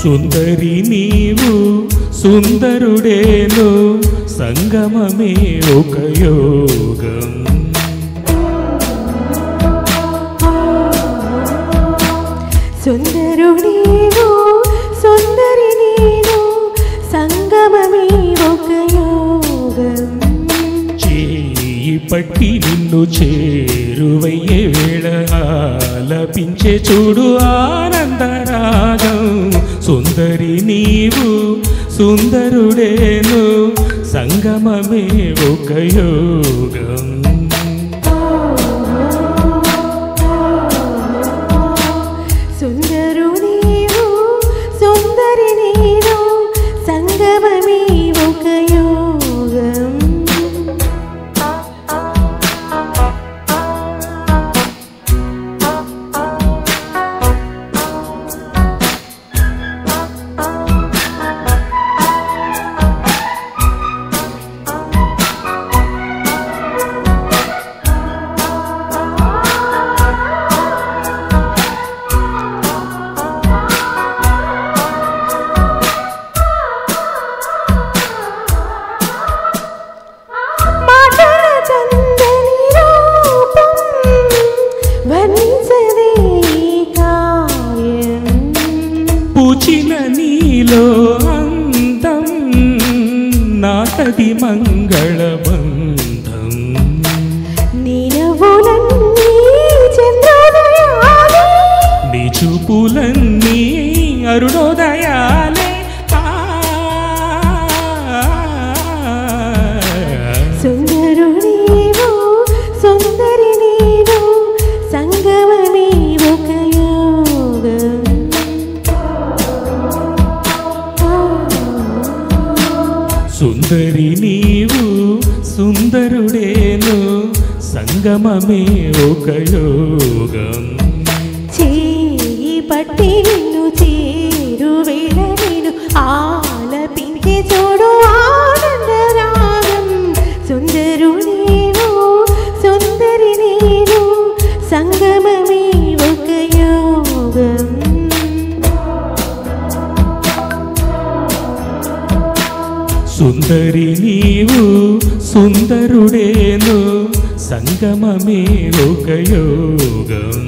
సుందరి నీవు సుందరుడేను సంగమమే ఒక యోగం సుందరుడేను సుందరి నీవు సంగమమే ఒక యోగం చేయి పట్టి నిన్ను చేరువయ్యే వేళ ఆలపించే చూడు ఆనందరాగం సుందరి నీవు సుందరుడేను సంగమమే ఒక యోగం సుందరుడేను సుందరి నీవు సంగమమే ఒక యోగం పూచిన నీలో అందం నాటది మంగళబంధం నీనవులన్నీ చంద్రోదయాలే నీ చూపులన్నీ అరుణోదయాలే సుందరుడేను సుందరి నీవు సంగమమే ఒక యోగం సుందరి నీవు సుందరుడేను సంగమమే ఒక యోగం చేయి పట్టి నిన్ను చేరు వేళ నేను ఆలపించే చూడు ఆనందరాగం సుందరుడేను సుందరి నీవు సంగమమే ఒక యోగం సుందరి నీవు సుందరుడేను సంగమమే ఒక యోగం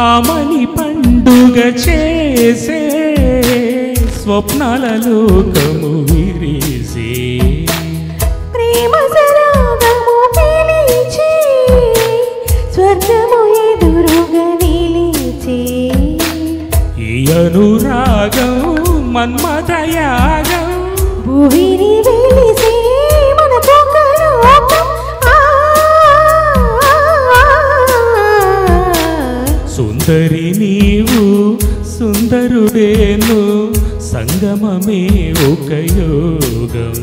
ఆమని పండుగ చేసే స్వప్నాల లోకము విరిసే ప్రేమ సరాగము పిలిచే స్వర్గము ఎదురుగా నిలిచే ఈ అనురాగం మన్మథయాగం భూమిని వెలిసే మనకొక లోకం సుందరి నీవు సుందరుడేను సంగమమే ఒక యోగం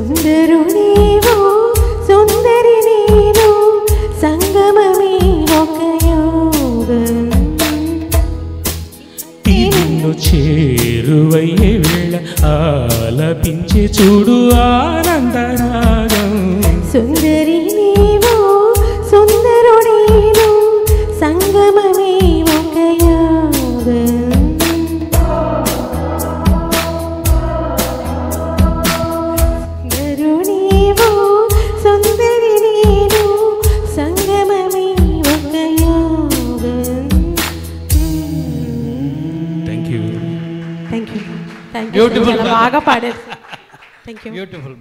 సుందరుడేవు సుందరి నీవు సంగమమే ఒక యోగం నిన్ను చేరువయ్యే వేళ ఆలపించే చూడు ఆనందరాగం సుందరి నీవు సుందరుడేను సంగమమే ఒక యోగం సుందరుడేవు సుందరి నీవు సంగమమే ఒక యోగం థ్యాంక్ యూ థ్యాంక్ యూ బాగా పాడారు థ్యాంక్ యూ బ్యూటిఫుల్